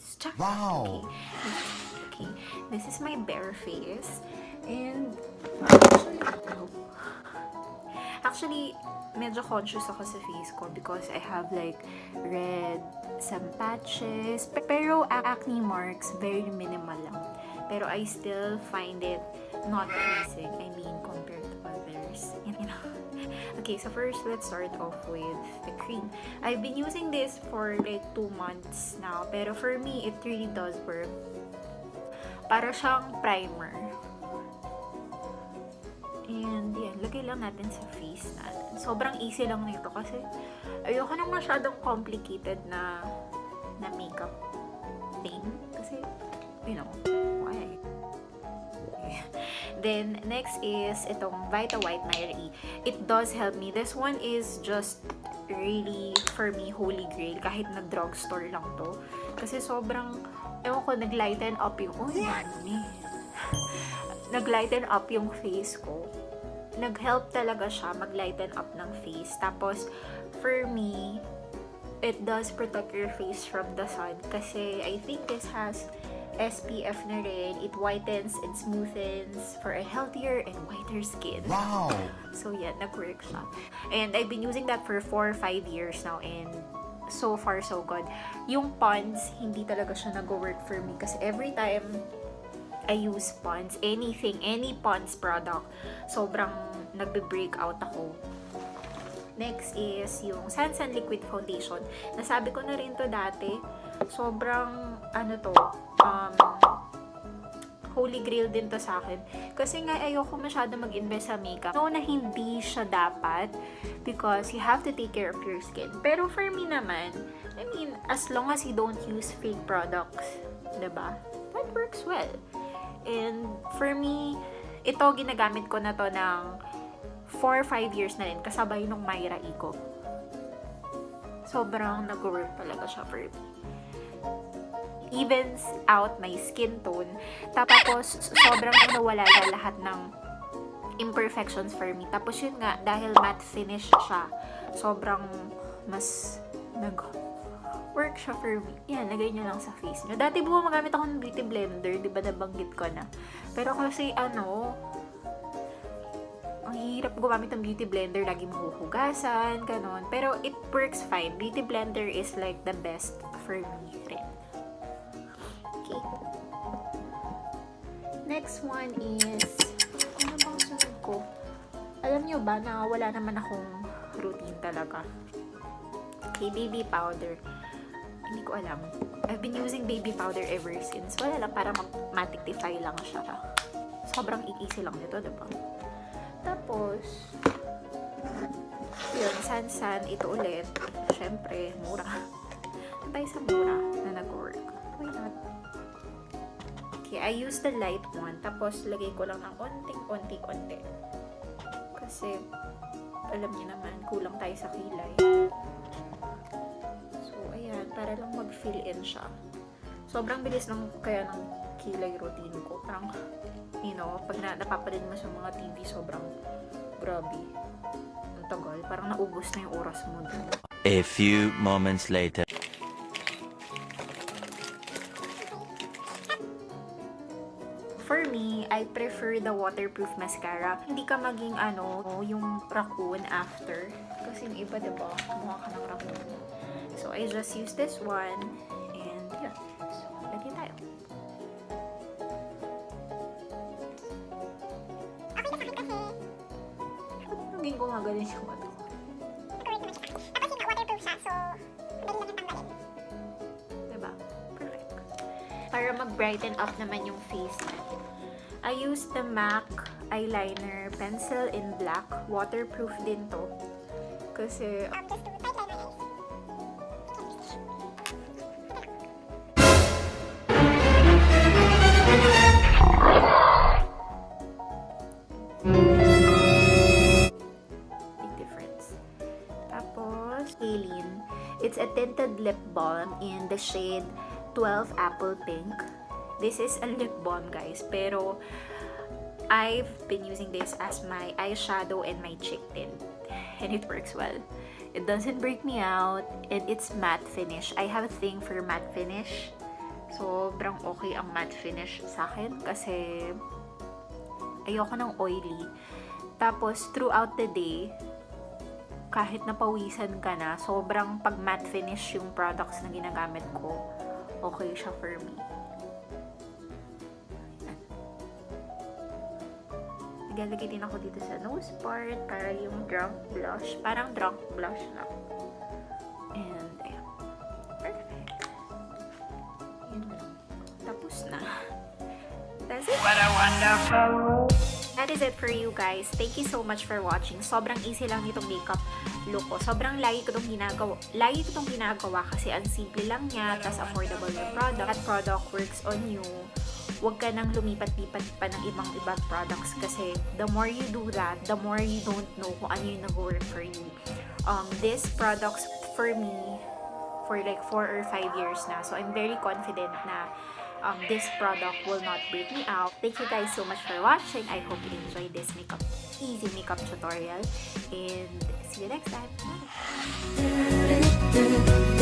face. Wow! Okay, this is my bare face. And actually, medyo conscious ako sa face ko because I have like red, some patches. Pero acne marks, very minimal lang. Pero I still find it not pleasing. I mean, compared to others. You know? Okay, so first, let's start off with the cream. I've been using this for like 2 months now. Pero for me, it really does work. Para siyang primer. And yan, lagay lang natin sa face natin. Sobrang easy lang nito kasi ayoko nang masyadong complicated na makeup thing. Kasi, you know, why? Then, next is itong Vitawhite Myra E. It does help me. This one is just really, for me, holy grail. Kahit na drugstore lang to. Kasi sobrang, ewan ko, nag-lighten up yung, nag-lighten up yung face ko. Nag-help talaga siya mag-lighten up ng face. Tapos, for me, it does protect your face from the sun. Kasi, I think this has SPF na rin. It whitens and smoothens for a healthier and whiter skin. Wow! So, yeah, nag-work siya. And I've been using that for 4 or 5 years now. And so far, so good. Yung Pond's, hindi talaga siya nag-work for me. Kasi every time I use Pond's, any Pond's product, sobrang nagbe-break out ako. Next is yung San Liquid Foundation. Nasabi ko na rin to dati. Sobrang, holy grail din to sa akin. Kasi nga, ayoko masyado mag-invest sa makeup. No, na hindi siya dapat because you have to take care of your skin. Pero for me naman, I mean, as long as you don't use fake products, diba? That works well. And for me, ito ginagamit ko na to ng 4 or 5 years na rin, kasabay nung Myra E ko. Sobrang nag-work talaga siya for me. Evens out my skin tone. Tapos, sobrang nawala na lahat ng imperfections for me. Tapos yun nga, dahil matte finish siya, sobrang mas nag-work siya for me. Yan, lagay nyo lang sa face nyo. Dati gumagamit ako ng beauty blender, di ba nabanggit ko na. Pero kasi ang hirap gumamit ng beauty blender, lagi mahuhugasan, ganon. Pero it works fine. Beauty blender is like the best for me rin. Okay. Next one is, ano bang sunod ko? Alam nyo ba na wala naman akong routine talaga? Okay, baby powder. Hindi ko alam. I've been using baby powder ever since. Wala lang, para matictify lang siya. Sobrang easy lang nito, diba? Tapos, yun, San, ito ulit. Siyempre, mura. Tayo sa mura na nag-work. Why not? Okay, I use the light one. Tapos, lagay ko lang ng konti. Kasi, alam niyo naman, kulang tayo sa kilay. So, ayan, para lang mag-fill in siya. Sobrang bilis kaya ng kilay routine ko. Parang, you know, pag napapanood mo sa mga TV, sobrang grabe. Ang tagal. Parang naubos na yung oras mo dun. A few moments later. For me, I prefer the waterproof mascara. Hindi ka maging yung raccoon after. Kasi yung iba, diba, mukha ka ng raccoon. So, I just use this one. And, yeah. So, lagyan tayo. Hindi ko magaling yung ano. Tapos yung waterproof siya, so madali lang yung tanggalin. Diba? Perfect. Para mag-brighten up naman yung face natin. I use the MAC eyeliner pencil in black. Waterproof din to. Kasi, Just to tight line my eyes. big difference. Tapos, Eyeliner. It's a tinted lip balm in the shade 12 Apple Pink. This is a lip balm, guys. Pero, I've been using this as my eyeshadow and my cheek tint. And it works well. It doesn't break me out. And it's matte finish. I have a thing for matte finish. Sobrang okay ang matte finish sa akin kasi ayoko ng oily. Tapos, throughout the day, kahit napawisan ka na, sobrang pag matte finish yung products na ginagamit ko, okay siya for me. Naglalagay din ako dito sa nose part para yung drunk blush. Parang drunk blush lang. And, ayan. Perfect. Yun lang. Tapos na. That's it. What a wonderful. That is it for you guys. Thank you so much for watching. Sobrang easy lang nitong makeup look ko. Sobrang lagi ko itong ginagawa kasi ang simple lang niya, tas affordable yung product. That product works on you. Huwag ka nang lumipat-lipat pa ng ibang products kasi the more you do that, the more you don't know kung ano yung nag-work for you. This products for me for like 4 or 5 years na. So, I'm very confident na this product will not break me out. Thank you guys so much for watching. I hope you enjoyed this easy makeup tutorial. And see you next time. Bye!